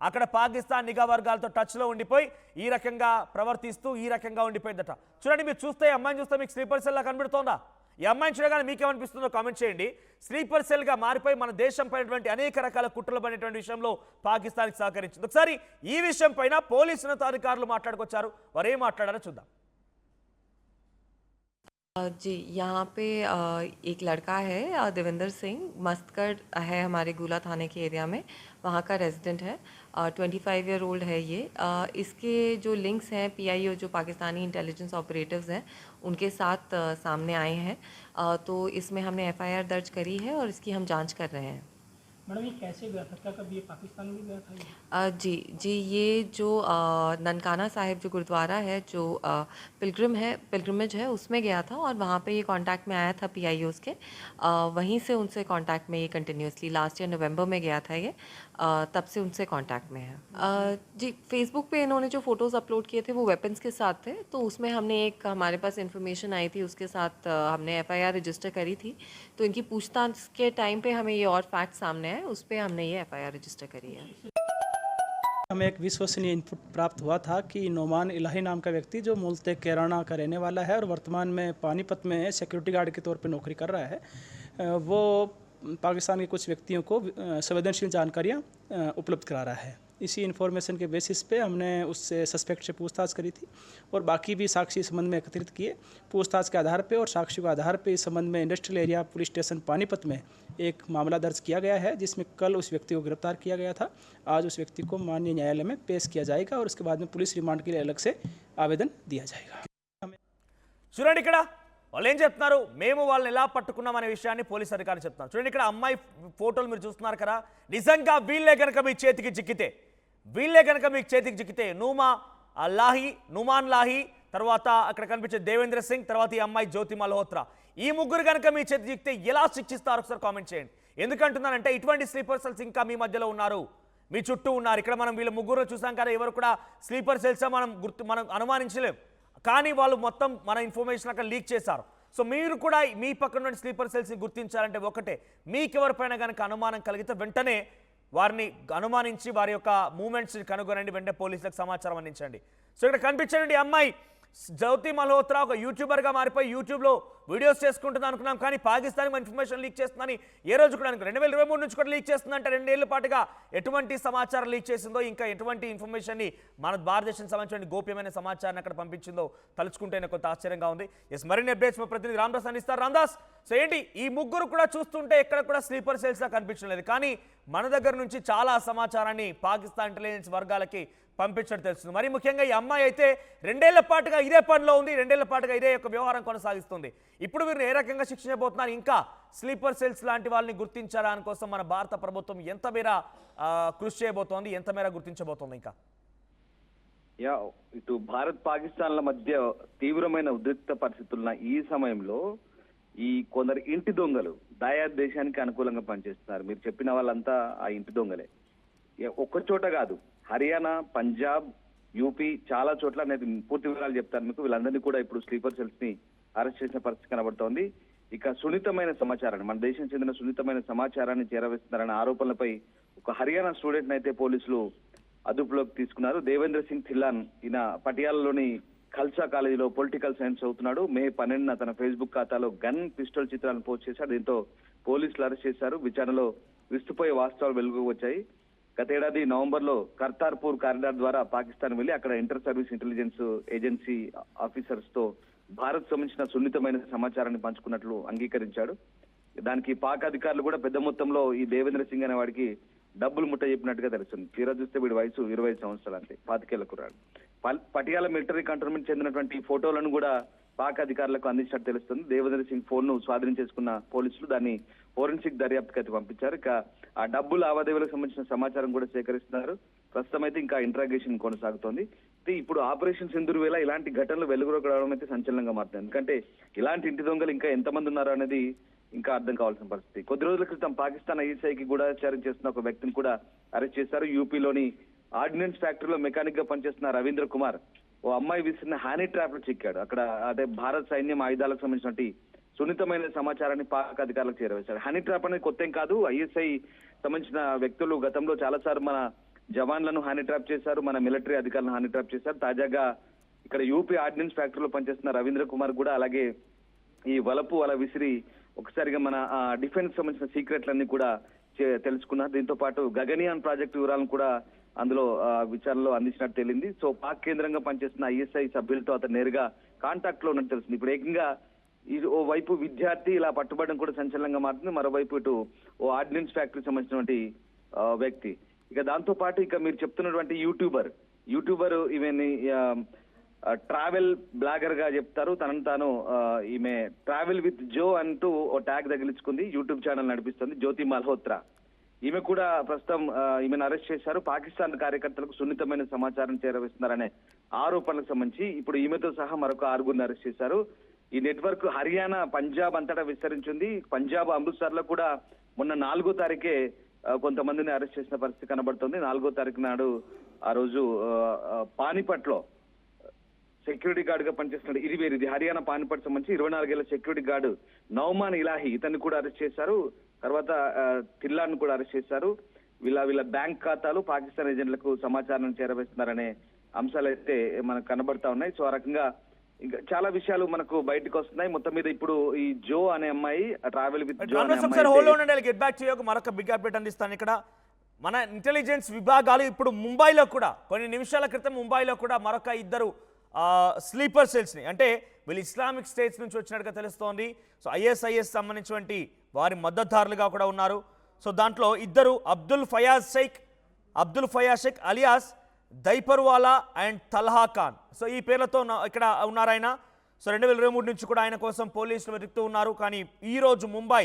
అక్కడ పాకిస్తాన్ నిఘా వర్గాలతో టచ్లో ఉండిపోయి ఈ రకంగా ప్రవర్తిస్తూ ఈ రకంగా ఉండిపోయిందట. చూడండి, మీరు చూస్తే అమ్మాయిని చూస్తే మీకు స్లీపర్ సెల్లా కనబడుతోందా? ఈ అమ్మాయిని చూడగానే మీకేమనిపిస్తుందో కామెంట్ చేయండి. స్లీపర్ సెల్గా మారిపోయి మన దేశం పైనటువంటి అనేక రకాల కుట్రలు పడినటువంటి విషయంలో పాకిస్తాన్కి సహకరించింది. ఒకసారి ఈ విషయం పైన పోలీసు ఉన్నతాధికారులు మాట్లాడుకొచ్చారు. వారు ఏం మాట్లాడారో చూద్దాం. जी, यहाँ पे एक लड़का है देवेंद्र सिंह, मस्तगढ़ है हमारे गुला थाने के एरिया में, वहाँ का रेजिडेंट है। 25 ईयर ओल्ड है ये। इसके जो लिंक्स हैं पीआईओ जो पाकिस्तानी इंटेलिजेंस ऑपरेटिव्स हैं उनके साथ सामने आए हैं। तो इसमें हमने एफआईआर दर्ज करी है और इसकी हम जांच कर रहे हैं। मैडम ये कैसे गया था, क्या कभी ये पाकिस्तान भी गया था जी ये जो ननकाना साहिब जो गुरुद्वारा है जो पिलग्रिमेज है उसमें गया था और वहाँ पे ये कांटेक्ट में आया था पीआईओज़ के। वहीं से उनसे कांटेक्ट में ये कंटिन्यूसली लास्ट ईयर नवंबर में गया था ये। तब से उनसे कांटेक्ट में है। जी फेसबुक पे इन्होंने जो फ़ोटोज़ अपलोड किए थे वो वेपन्स के साथ थे, तो उसमें हमने एक हमारे पास इन्फॉर्मेशन आई थी, उसके साथ हमने एफआईआर रजिस्टर करी थी। तो इनकी पूछताछ के टाइम पे हमें ये और फैक्ट सामने आए, उस पर हमने ये एफआईआर रजिस्टर करी है। हमें एक विश्वसनीय इनपुट प्राप्त हुआ था कि नोमान इलाही नाम का व्यक्ति जो मूलतः कैराना का रहने वाला है और वर्तमान में पानीपत में सिक्योरिटी गार्ड के तौर पर नौकरी कर रहा है, वो पाकिस्तान के कुछ व्यक्तियों को संवेदनशील जानकारियाँ उपलब्ध करा रहा है। इसी इन्फॉर्मेशन के बेसिस पे हमने उससे सस्पेक्ट से पूछताछ करी थी और बाकी भी साक्षी इस संबंध में एकत्रित किए। पूछताछ के आधार पे और साक्ष्यों के आधार पे इस संबंध में industrial area police station Panipat में एक मामला दर्ज किया गया है, जिसमें कल उस व्यक्ति को गिरफ्तार किया गया था। आज उस व्यक्ति को माननीय न्यायालय में पेश किया जाएगा और उसके बाद में पुलिस रिमांड के लिए अलग से आवेदन दिया जाएगा। చూడండి, ఇక్కడ వాళ్ళు ఏం చెప్తున్నారు, మేము వాళ్ళని ఎలా పట్టుకున్నామనే విషయాన్ని పోలీస్ అధికారులు చెప్తున్నారు. చూడండి, ఇక్కడ అమ్మాయి ఫోటోలు మీరు చూస్తున్నారు కదా. నిజంగా వీళ్ళే కనుక మీ చేతికి చిక్కితే నుమాన్ లాహి, తర్వాత అక్కడ కనిపించే దేవేంద్ర సింగ్, తర్వాత ఈ అమ్మాయి జ్యోతి మల్హోత్రా, ఈ ముగ్గురు కనుక మీ చేతికి చిక్కితే ఎలా శిక్షిస్తారు ఒకసారి కామెంట్ చేయండి. ఎందుకంటున్నానంటే ఇటువంటి స్లీపర్ సెల్స్ ఇంకా మీ మధ్యలో ఉన్నారు, మీ చుట్టూ ఉన్నారు. ఇక్కడ మనం వీళ్ళ ముగ్గురు చూసాం కదా, ఎవరు కూడా స్లీపర్ సెల్స్ మనం అనుమానించలేం, కానీ వాళ్ళు మొత్తం మన ఇన్ఫర్మేషన్ అక్కడ లీక్ చేశారు. సో మీరు కూడా మీ పక్కన ఉన్న స్లీపర్ సెల్స్ని గుర్తించాలంటే ఒకటే, మీకెవరిపైన కనుక అనుమానం కలిగితే వెంటనే వారిని అనుమానించి వారి యొక్క మూమెంట్స్ని కనుగొనండి, వెంటనే పోలీసులకు సమాచారం అందించండి. సో ఇక్కడ కనిపించండి, అమ్మాయి జ్యోతి మల్హోత్రా ఒక యూట్యూబర్గా మారిపోయి యూట్యూబ్లో వీడియోస్ చేసుకుంటుంది అనుకున్నాం, కానీ పాకిస్తాన్కి ఇన్ఫర్మేషన్ లీక్ చేస్తుందని ఏ రోజు కూడా అనుకున్నాం. 2023 నుంచి కూడా లీక్ చేస్తుందంటే 2 ఏళ్ల పాటుగా ఎటువంటి సమాచారం లీక్ చేసిందో, ఇంకా ఎటువంటి ఇన్ఫర్మేషన్ని మన భారతదేశానికి సంబంధించిన గోప్యమైన సమాచారాన్ని అక్కడ పంపించిందో తలుచుకుంటేనే కొంత ఆశ్చర్యంగా ఉంది. మరిన్ని అప్డేట్స్ మా ప్రతినిధి రామదాస్ అందిస్తారు. రామదాస్, సో ఏంటి ఈ ముగ్గురు కూడా చూస్తుంటే ఎక్కడ కూడా స్లీపర్ సెల్స్లా కనిపించలేదు, కానీ మన దగ్గర నుంచి చాలా సమాచారాన్ని పాకిస్తాన్ ఇంటెలిజెన్స్ వర్గాలకి పంపించడం తెలుస్తుంది. మరి ముఖ్యంగా ఈ అమ్మాయి అయితే 2 ఏళ్ల పాటుగా ఇదే పనిలో ఉంది, 2 ఏళ్ల పాటుగా ఇదే యొక్క వ్యవహారం కొనసాగిస్తుంది. ఇప్పుడు వీరిని ఏ రకంగా శిక్షించబోతున్నారు, ఇంకా స్లీపర్ సెల్స్ లాంటి వాళ్ళని గుర్తించాలా అని కోసం మన భారత ప్రభుత్వం ఎంత మేర కృషి చేయబోతోంది, ఎంత మేర గుర్తించబోతోంది? ఇంకా ఇటు భారత్ పాకిస్తాన్ల మధ్య తీవ్రమైన ఉద్రిక్త పరిస్థితులున్న ఈ సమయంలో ఈ కొందరు ఇంటి దొంగలు దాయాద్ దేశానికి అనుకూలంగా పనిచేస్తున్నారు. మీరు చెప్పిన వాళ్ళంతా ఆ ఇంటి దొంగలే. ఒక్క చోట కాదు, హర్యానా, పంజాబ్, యూపీ చాలా చోట్ల నేను పూర్తి వివరాలు చెప్తాను మీకు. వీళ్ళందరినీ కూడా ఇప్పుడు స్లీపర్ సెల్స్ ని అరెస్ట్ చేసిన పరిస్థితి కనబడుతోంది. ఇక సున్నితమైన సమాచారాన్ని, మన దేశం చెందిన సున్నితమైన సమాచారాన్ని చేరవేస్తున్నారన్న ఆరోపణలపై ఒక హర్యానా స్టూడెంట్ అయితే పోలీసులు అదుపులోకి తీసుకున్నారు. దేవేంద్ర సింగ్ థిల్లాన్, ఈయన పటియాలలోని ఖల్సా కాలేజీలో పొలిటికల్ సైన్స్ చదువుతున్నాడు. మే 12న తన ఫేస్బుక్ ఖాతాలో గన్, పిస్టల్ చిత్రాలను పోస్ట్ చేశాడు. దీంతో పోలీసులు అరెస్ట్ చేశారు. విచారణలో విస్తుపోయే వాస్తవాలు వెలుగుకు వచ్చాయి. గతేడాది నవంబర్లో కర్తార్పూర్ కారిడార్ ద్వారా పాకిస్తాన్ వెళ్లి అక్కడ inter service intelligence agency officers తో భారత్ సంబంధించిన సున్నితమైన సమాచారాన్ని పంచుకున్నట్లు అంగీకరించాడు. దానికి పాక్ అధికారులు కూడా పెద్ద మొత్తంలో ఈ దేవేంద్ర సింగ్ అనే వాడికి డబ్బులు ముట్ట చెప్పినట్టుగా తెలుస్తుంది. తీరా చూస్తే వీడి వయసు 25 సంవత్సరాలు, అంతే, 25 ఏళ్ల కుర్రాడు. పటియాల మిలిటరీ కంటోన్మెంట్ చెందినటువంటి ఫోటోలను కూడా పాక్ అధికారులకు అందించినట్టు తెలుస్తుంది. దేవేంద్ర సింగ్ ఫోన్ ను స్వాధీనం చేసుకున్న పోలీసులు దాన్ని ఫోరెన్సిక్ దర్యాప్తుకి అయితే పంపించారు. ఇక ఆ డబ్బు లావాదేవీలకు సంబంధించిన సమాచారం కూడా సేకరిస్తున్నారు. ప్రస్తుతం అయితే ఇంకా ఇంట్రాగేషన్ కొనసాగుతోంది. ఇప్పుడు ఆపరేషన్ సింధూర్ వేళ ఇలాంటి ఘటనలు వెలుగులోకి రావడం అయితే సంచలనంగా మారుతుంది. ఎందుకంటే ఇలాంటి ఇంటి దొంగలు ఇంకా ఎంతమంది ఉన్నారు అనేది ఇంకా అర్థం కావాల్సిన పరిస్థితి. కొద్ది రోజుల క్రితం పాకిస్తాన్ ఐఎస్ఐకి గూఢచారం చేస్తున్న ఒక వ్యక్తిని కూడా అరెస్ట్ చేశారు. యూపీలోని ఆర్డినెన్స్ ఫ్యాక్టరీలో మెకానిక్ గా పనిచేస్తున్న రవీంద్ర కుమార్ ఓ అమ్మాయి విసిరిన హ్యానీ ట్రాప్ లో చిక్కాడు. అక్కడ అదే భారత్ సైన్యం ఆయుధాలకు సంబంధించినటువంటి సున్నితమైన సమాచారాన్ని పాక్ అధికారులకు చేరవేశారు. హనీ ట్రాప్ అనేది కొత్త ఏం కాదు. ఐఎస్ఐ సంబంధించిన వ్యక్తులు గతంలో చాలాసార్లు మన జవాన్లను హనీ ట్రాప్ చేశారు, మన మిలిటరీ అధికారులను హనీ ట్రాప్ చేశారు. తాజాగా ఇక్కడ యూపీ ఆర్డినెన్స్ ఫ్యాక్టరీలో పనిచేస్తున్న రవీంద్ర కుమార్ కూడా అలాగే ఈ వలపు అలా విసిరి ఒకసారిగా మన డిఫెన్స్ సంబంధించిన సీక్రెట్లన్నీ కూడా తెలుసుకున్నారు. దీంతో పాటు గగనియాన్ ప్రాజెక్టు వివరాలను కూడా అందులో విచారణలో అందించినట్టు తేలింది. సో పాక్ కేంద్రంగా పనిచేస్తున్న ఐఎస్ఐ సభ్యులతో అతను నేరుగా కాంటాక్ట్ లో ఉన్నట్టు తెలిసింది. ఇప్పుడు ఏకంగా ఓ వైపు విద్యార్థి ఇలా పట్టుబడడం కూడా సంచలనంగా మారుతుంది. మరోవైపు ఇటు ఓ ఆర్డినెన్స్ ఫ్యాక్టరీ సంబంధించినటువంటి వ్యక్తి. ఇక దాంతో పాటు ఇక మీరు చెప్తున్నటువంటి యూట్యూబర్ ఈమెని ట్రావెల్ బ్లాగర్ గా చెప్తారు. తనను తాను ఈమె ట్రావెల్ విత్ జో అంటూ ఓ ట్యాగ్ తగిలించుకుంది. యూట్యూబ్ ఛానల్ నడిపిస్తుంది జ్యోతి మల్హోత్రా. ఈమె కూడా ప్రస్తుతం ఈమెను అరెస్ట్ చేశారు. పాకిస్తాన్ కార్యకర్తలకు సున్నితమైన సమాచారం చేరవేస్తున్నారనే ఆరోపణలకు సంబంధించి ఇప్పుడు ఈమెతో సహా మరొక 6గురిని అరెస్ట్ చేశారు. ఈ నెట్వర్క్ హర్యానా, పంజాబ్ అంతటా విస్తరించింది. పంజాబ్ అమృత్సర్ లో కూడా మొన్న 4వ తారీఖే కొంతమందిని అరెస్ట్ చేసిన పరిస్థితి కనబడుతుంది. 4వ తారీఖు నాడు ఆ రోజు పానిపట్ లో సెక్యూరిటీ గార్డ్ గా పనిచేస్తున్నాడు. ఇది హర్యానా పానిపట్ సంబంధించి 24 ఏళ్ల సెక్యూరిటీ గార్డు నౌమాన్ ఇలాహి ఇతన్ని కూడా అరెస్ట్ చేశారు. తర్వాత తిల్లాను కూడా అరెస్ట్ చేశారు. వీళ్ళ బ్యాంక్ ఖాతాలు పాకిస్తాన్ ఏజెంట్లకు సమాచారం చేరవేస్తున్నారనే అంశాలు అయితే మనకు కనబడతా ఉన్నాయి. సో ఆ రకంగా ఇంకా చాలా విషయాలు మనకు బయటకు వస్తున్నాయి. మొత్తం మీద ఇప్పుడు ఈ జో అనే అమ్మాయి ట్రావెల్ విత్ జో అనే అమ్మాయి గెట్ బ్యాక్ టు యూ. మరొక బిగ్ అప్డేట్ అందిస్తాను. ఇక్కడ మన ఇంటెలిజెన్స్ విభాగాలు ఇప్పుడు ముంబైలో కూడా కొన్ని నిమిషాల క్రితం ముంబైలో కూడా మరొక 2 స్లీపర్ సెల్స్ ని, అంటే వీళ్ళు ఇస్లామిక్ స్టేట్స్ నుంచి వచ్చినట్టుగా తెలుస్తోంది. సో ఐఎస్ఐఎస్ సంబంధించినటువంటి వారి మద్దతుదారులుగా కూడా ఉన్నారు. సో దాంట్లో 2 Abdul Fayaz Sheikh alias Diaperwala and Talha Khan. So ఈ పేర్లతో ఇక్కడ ఉన్నారు ఆయన. సో 2023 నుంచి కూడా ఆయన కోసం పోలీసులు వెతుకుతూ ఉన్నారు. కానీ ఈరోజు ముంబై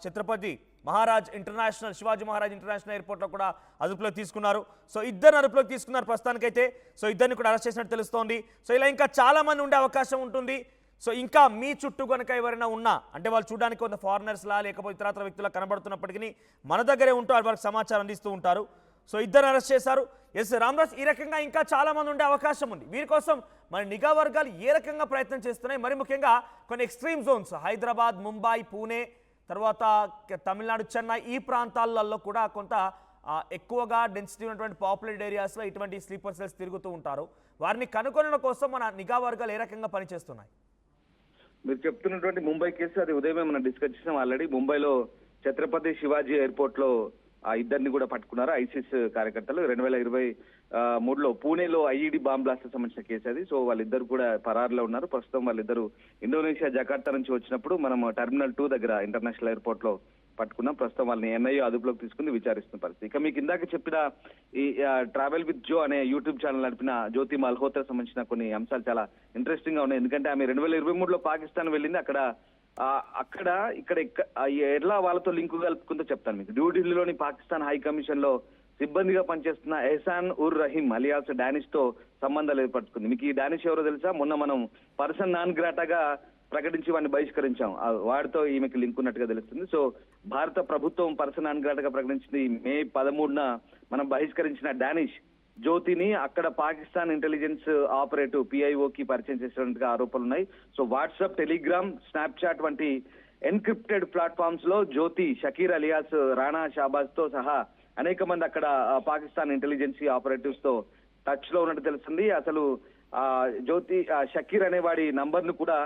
ఛత్రపతి మహారాజ్ ఇంటర్నేషనల్ శివాజీ మహారాజ్ ఇంటర్నేషనల్ ఎయిర్పోర్ట్లో కూడా అదుపులోకి తీసుకున్నారు. సో 2 అదుపులోకి తీసుకున్నారు ప్రస్తుతానికైతే. సో 2ని కూడా అరెస్ట్ చేసినట్టు తెలుస్తోంది. సో ఇలా ఇంకా చాలా మంది ఉండే అవకాశం ఉంటుంది. సో ఇంకా మీ చుట్టూ కనుక ఎవరైనా ఉన్నా, అంటే వాళ్ళు చూడడానికి కొంత ఫారినర్స్లా లేకపోతే ఇతరత్ర వ్యక్తులా కనబడుతున్నప్పటికీ మన దగ్గరే ఉంటూ వాళ్ళకి సమాచారం అందిస్తూ ఉంటారు. సో 2 అరెస్ట్ చేశారు. ఎస్ రామదాస్, ఈ రకంగా ఇంకా చాలా మంది ఉండే అవకాశం ఉంది. వీరి కోసం మన నిఘా వర్గాలు ఏ రకంగా ప్రయత్నం చేస్తున్నాయి? మరి ముఖ్యంగా కొన్ని ఎక్స్ట్రీమ్ జోన్స్ హైదరాబాద్, ముంబై, పూణే, తర్వాత తమిళనాడు, చెన్నై ఈ ప్రాంతాలలో కూడా కొంత ఎక్కువగా డెన్సిటీ ఉన్నటువంటి పాపులేటెడ్ ఏరియాస్లో ఇటువంటి స్లీపర్ సెల్స్ తిరుగుతూ ఉంటారు. వారిని కనుగొనడం కోసం మన నిఘా వర్గాలు ఏ రకంగా పనిచేస్తున్నాయి? మీరు చెప్తున్నటువంటి ముంబై కేసు అది ఉదయమే మనం డిస్కస్ చేసాం ఆల్రెడీ. ముంబైలో ఛత్రపతి శివాజీ ఎయిర్పోర్ట్ లో ఆ 2ని కూడా పట్టుకున్నారు ఐసిస్ కార్యకర్తలు. 2023లో పూణేలో ఐఈడి బాంబ్ బ్లాస్ట్ సంబంధించిన కేసు అది. సో వాళ్ళిద్దరు కూడా పరారులో ఉన్నారు. ప్రస్తుతం వాళ్ళిద్దరు ఇండోనేషియా జకార్తా నుంచి వచ్చినప్పుడు మనం టెర్మినల్ 2 దగ్గర ఇంటర్నేషనల్ ఎయిర్పోర్ట్ లో పట్టుకున్నాం. ప్రస్తుతం వాళ్ళని ఎన్ఐఏ అదుపులోకి తీసుకుని విచారిస్తున్న పరిస్థితి. ఇక మీకు ఇందాక చెప్పిన ఈ ట్రావెల్ విత్ జో అనే యూట్యూబ్ ఛానల్ నడిపిన జ్యోతి మల్హోత్రా సంబంధించిన కొన్ని అంశాలు చాలా ఇంట్రెస్టింగ్ గా ఉన్నాయి. ఎందుకంటే ఆమె 2023లో పాకిస్తాన్ వెళ్ళింది. ఇక్కడ ఎలా వాళ్ళతో లింకు కలుపుకుందో చెప్తాను మీకు. న్యూఢిల్లీలోని పాకిస్తాన్ హై కమిషన్ లో సిబ్బందిగా పనిచేస్తున్న ఎహసాన్ ఉర్ రహీం అలియాస్ డానిష్ తో సంబంధాలు ఏర్పరచుకుంది. మీకు ఈ డానిష్ ఎవరో తెలుసా? మొన్న మనం పర్సన్ నాన్ గ్రాటాగా ప్రకటించి వాడిని బహిష్కరించాం. వాడితో ఈమెకి లింక్ ఉన్నట్టుగా తెలుస్తుంది. సో భారత ప్రభుత్వం పర్సన్ నాన్ గ్రాటాగా ప్రకటించింది. మే 13న మనం బహిష్కరించిన డానిష్ జ్యోతిని అక్కడ పాకిస్తాన్ ఇంటెలిజెన్స్ ఆపరేటివ్ పిఐఓకి పరిచయం చేసినట్టుగా ఆరోపణలు ఉన్నాయి. సో వాట్సాప్, టెలిగ్రామ్, స్నాప్చాట్ వంటి ఎన్క్రిప్టెడ్ ప్లాట్ఫామ్స్ లో జ్యోతి, షకీర్ అలియాస్ రాణా షాబాజ్ తో సహా అనేక మంది అక్కడ పాకిస్తాన్ ఇంటెలిజెన్సీ ఆపరేటివ్స్ తో టచ్ లో ఉన్నట్టు తెలుస్తుంది. అసలు జ్యోతి షకీర్ అనేవాడి నంబర్ ను కూడా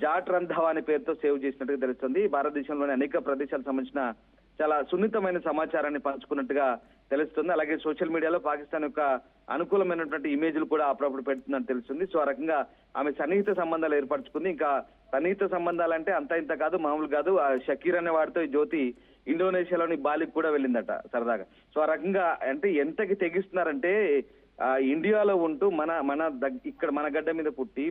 జాట్ రంధావా అనే పేరుతో సేవ్ చేసినట్టుగా తెలుస్తుంది. భారతదేశంలోని అనేక ప్రదేశాలకు సంబంధించిన చాలా సున్నితమైన సమాచారాన్ని పంచుకున్నట్టుగా తెలుస్తుంది. అలాగే సోషల్ మీడియాలో పాకిస్తాన్ యొక్క అనుకూలమైనటువంటి ఇమేజ్లు కూడా అప్పుడప్పుడు పెడుతుందని తెలుస్తుంది. సో ఆ రకంగా ఆమె సన్నిహిత సంబంధాలు ఏర్పరచుకుంది. ఇంకా సన్నిహిత సంబంధాలంటే అంత ఇంత కాదు, మామూలు కాదు. ఆ షకీర్ అనే వాడితో ఈ జ్యోతి ఇండోనేషియాలోని బాలికి కూడా వెళ్ళిందట సరదాగా. సో ఆ రకంగా అంటే ఎంతకి తెగిస్తున్నారంటే ఇండియాలో ఉంటూ ఇక్కడ మన గడ్డ మీద పుట్టి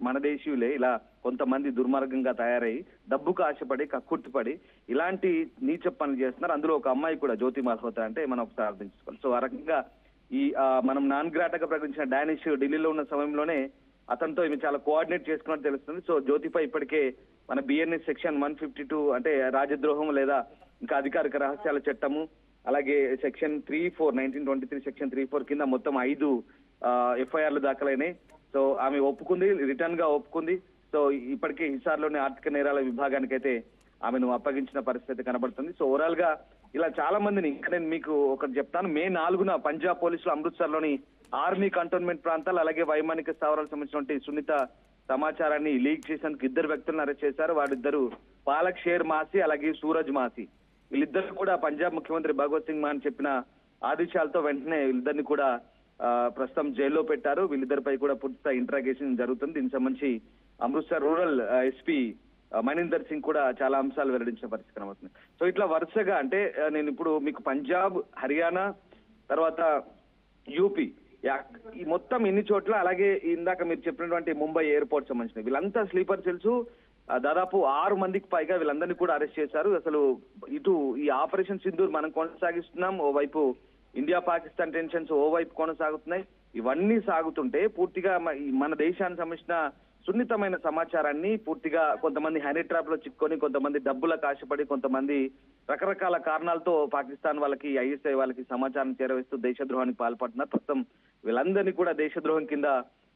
మన దేశీయులే ఇలా కొంతమంది దుర్మార్గంగా తయారై డబ్బుకు ఆశపడి కక్కుర్తిపడి ఇలాంటి నీచ పనులు చేస్తున్నారు. అందులో ఒక అమ్మాయి కూడా జ్యోతి మల్హోత్రా అంటే మనం ఒకసారి అర్థించుకోవాలి. సో ఆ రకంగా మనం నాన్ గ్రాటగా ప్రకటించిన డానిష్ ఢిల్లీలో ఉన్న సమయంలోనే అతనితో ఈమె చాలా కోఆర్డినేట్ చేసుకున్నట్టు తెలుస్తుంది. సో జ్యోతిపై ఇప్పటికే మన బిఎన్ఎస్ సెక్షన్ 152 అంటే రాజద్రోహం లేదా ఇంకా అధికారిక రహస్యాల చట్టము, అలాగే సెక్షన్ 1923 సెక్షన్ 34 కింద మొత్తం 5 ఎఫ్ఐఆర్లు దాఖలైనాయి. సో ఆమె ఒప్పుకుంది, రిటర్న్ గా ఒప్పుకుంది. సో ఇప్పటికే హిసార్లోని ఆర్థిక నేరాల విభాగానికైతే ఆమెను అప్పగించిన పరిస్థితి కనబడుతుంది. సో ఓవరాల్ గా ఇలా చాలా మందిని, ఇంకా నేను మీకు ఒకటి చెప్తాను. మే 4న పంజాబ్ పోలీసులు అమృత్సర్ లోని ఆర్మీ కంటోన్మెంట్ ప్రాంతాలు అలాగే వైమానిక స్థావరాలకు సంబంధించినటువంటి సున్నిత సమాచారాన్ని లీక్ చేసేందుకు 2 వ్యక్తులను అరెస్ట్ చేశారు. వారిద్దరు పాలక్ షేర్ మాసి అలాగే సూరజ్ మాసి. వీళ్ళిద్దరు కూడా పంజాబ్ ముఖ్యమంత్రి భగవత్ సింగ్ మాన్ చెప్పిన ఆదేశాలతో వెంటనే వీళ్ళిద్దరిని కూడా ప్రస్తుతం జైల్లో పెట్టారు. వీళ్ళిద్దరిపై కూడా పూర్తి ఇంట్రాగేషన్ జరుగుతుంది. దీనికి సంబంధించి అమృత్సర్ రూరల్ ఎస్పీ మనీందర్ సింగ్ కూడా చాలా అంశాలు వెల్లడించిన పరిస్థితి కనబడుతుంది. సో ఇట్లా వరుసగా అంటే నేను ఇప్పుడు మీకు పంజాబ్, హర్యానా, తర్వాత యూపీ ఈ మొత్తం ఇన్ని చోట్ల, అలాగే ఇందాక మీరు చెప్పినటువంటి ముంబై ఎయిర్పోర్ట్ సంబంధించిన వీళ్ళంతా స్లీపర్ సెల్స్ దాదాపు 6 మందికి పైగా వీళ్ళందరినీ కూడా అరెస్ట్ చేశారు. అసలు ఇటు ఈ ఆపరేషన్ సింధూర్ మనం కొనసాగిస్తున్నాం, ఓవైపు ఇండియా పాకిస్తాన్ టెన్షన్స్ ఓవైపు కొనసాగుతున్నాయి. ఇవన్నీ సాగుతుంటే పూర్తిగా మన దేశానికి సంబంధించిన సున్నితమైన సమాచారాన్ని పూర్తిగా కొంతమంది హనీ ట్రాప్ లో చిక్కుకొని, కొంతమంది డబ్బులకు ఆశపడి, కొంతమంది రకరకాల కారణాలతో పాకిస్తాన్ వాళ్ళకి, ఐఎస్ఐ వాళ్ళకి సమాచారం చేరవేస్తూ దేశద్రోహానికి పాల్పడుతున్నారు. ప్రస్తుతం వీళ్ళందరినీ కూడా దేశద్రోహం కింద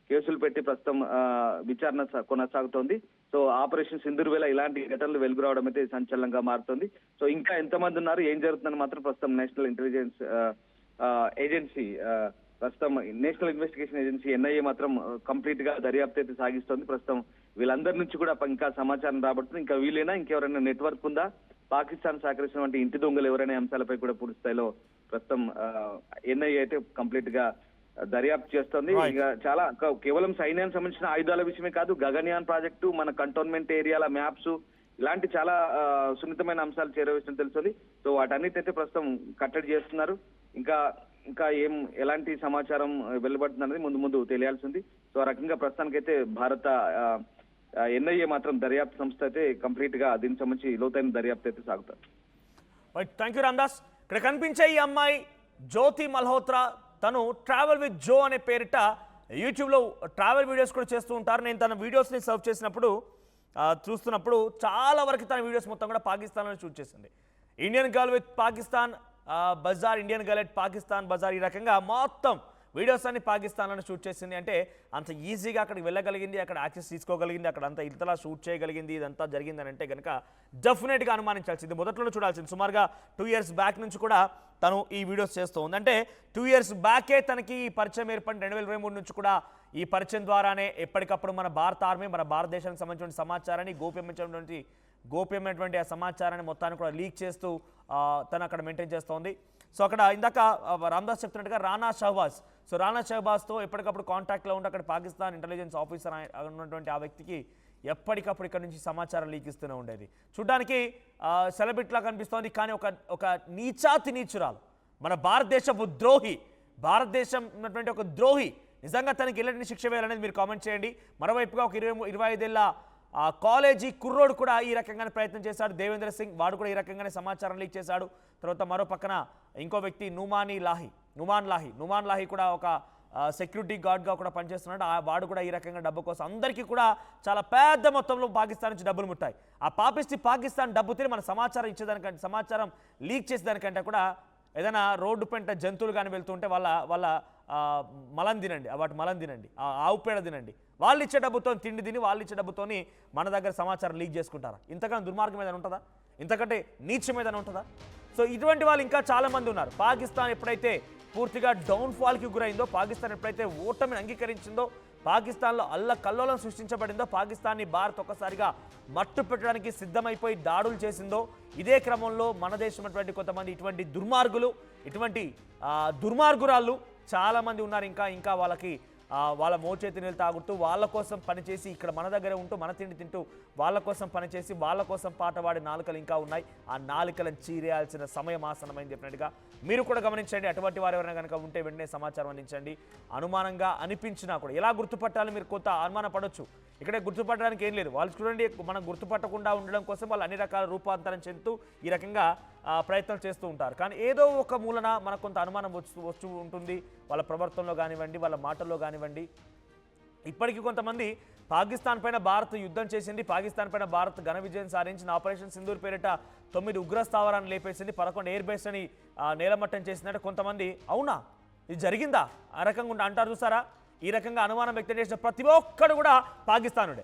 కేసులు పెట్టి ప్రస్తుతం విచారణ కొనసాగుతోంది. సో ఆపరేషన్ సింధూర్ వేళ ఇలాంటి ఘటనలు వెలుగు రావడం అయితే సంచలనంగా మారుతుంది. సో ఇంకా ఎంతమంది ఉన్నారు, ఏం జరుగుతుందని మాత్రం ప్రస్తుతం నేషనల్ ఇంటెలిజెన్స్ ఏజెన్సీ, ప్రస్తుతం నేషనల్ ఇన్వెస్టిగేషన్ ఏజెన్సీ ఎన్ఐఏ మాత్రం కంప్లీట్ గా దర్యాప్తు అయితే సాగిస్తోంది. ప్రస్తుతం వీళ్ళందరి నుంచి కూడా ఇంకా సమాచారం రాబడుతుంది. ఇంకా వీలైనా ఇంకెవరైనా నెట్వర్క్ ఉందా, పాకిస్తాన్ సహకరించినటువంటి ఇంటి దొంగలు ఎవరైనా అంశాలపై కూడా పూర్తి స్థాయిలో ప్రస్తుతం ఎన్ఐఏ అయితే కంప్లీట్ గా దర్యాప్తు చేస్తుంది. ఇక చాలా కేవలం సైన్యానికి సంబంధించిన ఆయుధాల విషయమే కాదు, గగన్యాన్ ప్రాజెక్టు, మన కంటోన్మెంట్ ఏరియాల మ్యాప్స్, ఇలాంటి చాలా సున్నితమైన అంశాలు చేరవేసినట్టు తెలుస్తుంది. సో వాటన్నిటైతే ప్రస్తుతం కట్టడి చేస్తున్నారు. ఇంకా ఎలాంటి సమాచారం వెలువడుతుందన్నది ముందు తెలియాల్సింది. సో ఆ రకంగా ప్రస్తుతానికైతే భారత ఎన్ఐఏ మాత్రం దర్యాప్తు సంస్థ అయితే కంప్లీట్ గా దీనికి సంబంధించి లోతైన దర్యాప్తు అయితే సాగుతారు. Thank you Ramdas. ఇక్కడ కనిపించే ఈ అమ్మాయి జ్యోతి మల్హోత్రా, తను ట్రావెల్ విత్ జో అనే పేరిట యూట్యూబ్లో ట్రావెల్ వీడియోస్ కూడా చేస్తూ ఉంటారు. నేను తన వీడియోస్ని సర్వ్ చేసినప్పుడు చూస్తున్నప్పుడు చాలా వరకు తన వీడియోస్ మొత్తం కూడా పాకిస్తాన్లో షూట్ చేసింది. Indian girl with Pakistan bazaar, Indian girl with Pakistan bazaar, ఈ రకంగా మొత్తం వీడియోస్ అన్ని పాకిస్తాన్లో షూట్ చేసింది. అంటే అంత ఈజీగా అక్కడికి వెళ్ళగలిగింది, అక్కడ యాక్సెస్ తీసుకోగలిగింది, అక్కడ అంతా ఇంతలా షూట్ చేయగలిగింది, ఇదంతా జరిగిందని అంటే కనుక డెఫినెట్గా అనుమానించాల్సింది, మొదట్లో చూడాల్సింది. సుమారుగా 2 years బ్యాక్ నుంచి కూడా తను ఈ వీడియోస్ చేస్తూ ఉంది. అంటే 2 years బ్యాకే తనకి ఈ పరిచయం ఏర్పడి 2023 నుంచి కూడా ఈ పరిచయం ద్వారానే ఎప్పటికప్పుడు మన భారత ఆర్మీ, మన భారతదేశానికి సంబంధించిన సమాచారాన్ని, గోప్యమైనటువంటి ఆ సమాచారాన్ని మొత్తాన్ని కూడా లీక్ చేస్తూ తను అక్కడ మెయింటైన్ చేస్తోంది. సో అక్కడ ఇందాక రామ్దాస్ చెప్తున్నట్టుగా రానా షహబాజ్, సో రానా షహబాజ్తో ఎప్పటికప్పుడు కాంటాక్ట్లో ఉండి అక్కడ పాకిస్తాన్ ఇంటెలిజెన్స్ ఆఫీసర్ ఉన్నటువంటి ఆ వ్యక్తికి ఎప్పటికప్పుడు ఇక్కడ నుంచి సమాచారం లీక్ ఇస్తూనే ఉండేది. చూడ్డానికి సెలబ్రిటీలా కనిపిస్తోంది, కానీ ఒక నీచాతి నీచురాలు, మన భారతదేశపు ద్రోహి, భారతదేశం ఉన్నటువంటి ఒక ద్రోహి. నిజంగా తనకి ఎలాంటి శిక్ష వేయాలనేది మీరు కామెంట్ చేయండి. మరోవైపుగా ఒక 25 ఏళ్ల కాలేజీ కుర్రోడు కూడా ఈ రకంగానే ప్రయత్నం చేశాడు, దేవేంద్ర సింగ్, వాడు కూడా ఈ రకంగానే సమాచారం లీక్ చేశాడు. తర్వాత మరో పక్కన ఇంకో వ్యక్తి నుమాన్ లాహి కూడా ఒక సెక్యూరిటీ గార్డ్గా కూడా పనిచేస్తున్నాడు. వాడు కూడా ఈ రకంగా డబ్బు కోసం అందరికీ కూడా చాలా పెద్ద మొత్తంలో పాకిస్తాన్ నుంచి డబ్బులు ముట్టాయి. ఆ పాపిస్టి పాకిస్తాన్ డబ్బు తిని మన సమాచారం ఇచ్చేదానికంటే, సమాచారం లీక్ చేసేదానికంటే కూడా ఏదైనా రోడ్డు పెంట జంతువులు కానీ వెళ్తుంటే వాళ్ళ మలం తినండి, వాటి మలం తినండి, ఆవు పేడ తినండి, వాళ్ళు ఇచ్చే డబ్బుతో తిండి తిని వాళ్ళు ఇచ్చే డబ్బుతోని మన దగ్గర సమాచారం లీక్ చేసుకుంటారా? ఇంతకన్నా దుర్మార్గం ఏదైనా ఉంటుందా? ఇంతకంటే నీచం ఏదైనా ఉంటుందా? సో ఇటువంటి వాళ్ళు ఇంకా చాలామంది ఉన్నారు. పాకిస్తాన్ ఎప్పుడైతే పూర్తిగా డౌన్ఫాల్కి గురైందో, పాకిస్తాన్ ఎప్పుడైతే ఓటమిని అంగీకరించిందో, పాకిస్తాన్లో అల్లకల్లోలం సృష్టించబడిందో, పాకిస్తాన్ని భారత్ ఒక్కసారిగా మట్టు పెట్టడానికి సిద్ధమైపోయి దాడులు చేసిందో, ఇదే క్రమంలో మన దేశం అటువంటి కొంతమంది ఇటువంటి దుర్మార్గులు, ఇటువంటి దుర్మార్గురాళ్ళు చాలామంది ఉన్నారు. ఇంకా వాళ్ళకి వాళ్ళ మోచేతి నీళ్ళు తాగుతూ వాళ్ళ కోసం పనిచేసి ఇక్కడ మన దగ్గర ఉంటూ మన తిండి తింటూ వాళ్ళ కోసం పనిచేసి వాళ్ళ కోసం పాట పాడే నాలుకలు ఇంకా ఉన్నాయి. ఆ నాలుకలను చీరేయాల్సిన సమయం ఆసనమైంది చెప్పినట్టుగా మీరు కూడా గమనించండి. అటువంటి వారు ఎవరైనా కనుక ఉంటే వెంటనే సమాచారం అందించండి. అనుమానంగా అనిపించినా కూడా ఎలా గుర్తుపట్టాలి మీరు కొంత అనుమాన పడవచ్చు. ఇక్కడే గుర్తుపట్టడానికి ఏం లేదు. వాళ్ళు చూడండి, మనం గుర్తుపట్టకుండా ఉండడం కోసం వాళ్ళు అన్ని రకాల రూపాంతరం చెందుతూ ఈ రకంగా ప్రయత్నం చేస్తూ ఉంటారు. కానీ ఏదో ఒక మూలన మనకు కొంత అనుమానం వస్తూ ఉంటుంది. వాళ్ళ ప్రవర్తనలో కానివ్వండి, వాళ్ళ మాటల్లో కానివ్వండి. ఇప్పటికీ కొంతమంది పాకిస్తాన్ పైన భారత్ యుద్ధం చేసింది, పాకిస్తాన్ పైన భారత్ ఘన విజయం సాధించిన ఆపరేషన్ సింధూర్ పేరిట 9 ఉగ్ర స్థావరాన్ని లేపేసింది, 11 ఎయిర్ బేస్ అని నేలమట్టం చేసిందంటే కొంతమంది అవునా ఇది జరిగిందా ఆ రకంగా అంటారు చూసారా. ఈ రకంగా అనుమానం వ్యక్తం చేసిన ప్రతి ఒక్కడు కూడా పాకిస్తానుడే.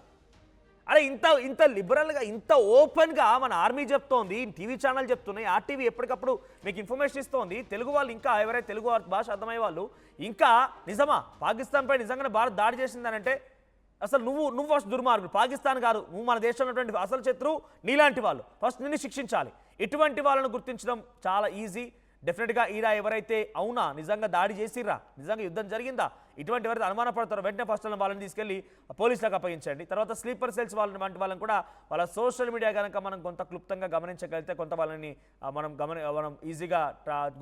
అరే ఇంత లిబరల్గా ఇంత ఓపెన్గా మన ఆర్మీ చెప్తోంది, టీవీ ఛానల్ చెప్తున్నాయి, ఆర్టీవీ ఎప్పటికప్పుడు మీకు ఇన్ఫర్మేషన్ ఇస్తోంది. తెలుగు వాళ్ళు ఇంకా ఎవరైతే తెలుగు భాష అర్థమయ్యే వాళ్ళు ఇంకా నిజమా పాకిస్తాన్పై నిజంగానే భారత్ దాడి చేసిందనంటే అసలు నువ్వు ఫస్ట్ దుర్మార్గుడు, పాకిస్తాన్ కాదు, నువ్వు మన దేశంలో ఉన్నటువంటి అసలు శత్రువు నీలాంటి వాళ్ళు, ఫస్ట్ నిన్ను శిక్షించాలి. ఇటువంటి వాళ్ళను గుర్తించడం చాలా ఈజీ. డెఫినెట్గా ఈడ ఎవరైతే అవునా నిజంగా దాడి చేసిర్రా, నిజంగా యుద్ధం జరిగిందా, ఇటువంటి ఎవరైతే అనుమానపడతారో వెంటనే ఫస్ట్ వాళ్ళని తీసుకెళ్లి పోలీసులకు అప్పగించండి. తర్వాత స్లీపర్ సెల్స్ వంటి వాళ్ళని కూడా వాళ్ళ సోషల్ మీడియా కనుక మనం కొంత క్లుప్తంగా గమనించగలిగితే కొంత వాళ్ళని మనం ఈజీగా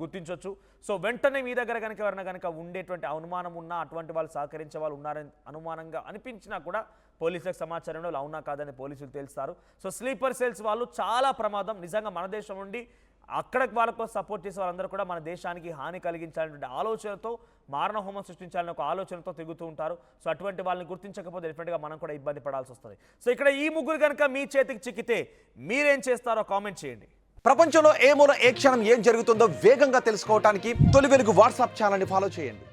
గుర్తించవచ్చు. సో వెంటనే మీ దగ్గర కనుక ఎవరైనా కనుక ఉండేటువంటి అనుమానం ఉన్నా, అటువంటి వాళ్ళు సహకరించే వాళ్ళు ఉన్నారని అనుమానంగా అనిపించినా కూడా పోలీసులకు సమాచారంలో అవునా కాదని పోలీసులు తెలుస్తారు. సో స్లీపర్ సెల్స్ వాళ్ళు చాలా ప్రమాదం. నిజంగా మన దేశం నుండి అక్కడికి వాళ్ళకు సపోర్ట్ చేసే వాళ్ళందరూ కూడా మన దేశానికి హాని కలిగించాలనే ఆలోచనతో, మారణ హోమం సృష్టించాలని ఒక ఆలోచనతో తిరుగుతూ ఉంటారు. సో అటువంటి వాళ్ళని గుర్తించకపోతే డెఫినెట్గా మనం కూడా ఇబ్బంది పడాల్సి వస్తుంది. సో ఇక్కడ ఈ ముగ్గురు కనుక మీ చేతికి చిక్కితే మీరేం చేస్తారో కామెంట్ చేయండి. ప్రపంచంలో ఏ మూల ఏ క్షణం ఏం జరుగుతుందో వేగంగా తెలుసుకోవడానికి తొలి వెలుగు వాట్సాప్ ఛానల్ని ఫాలో చేయండి.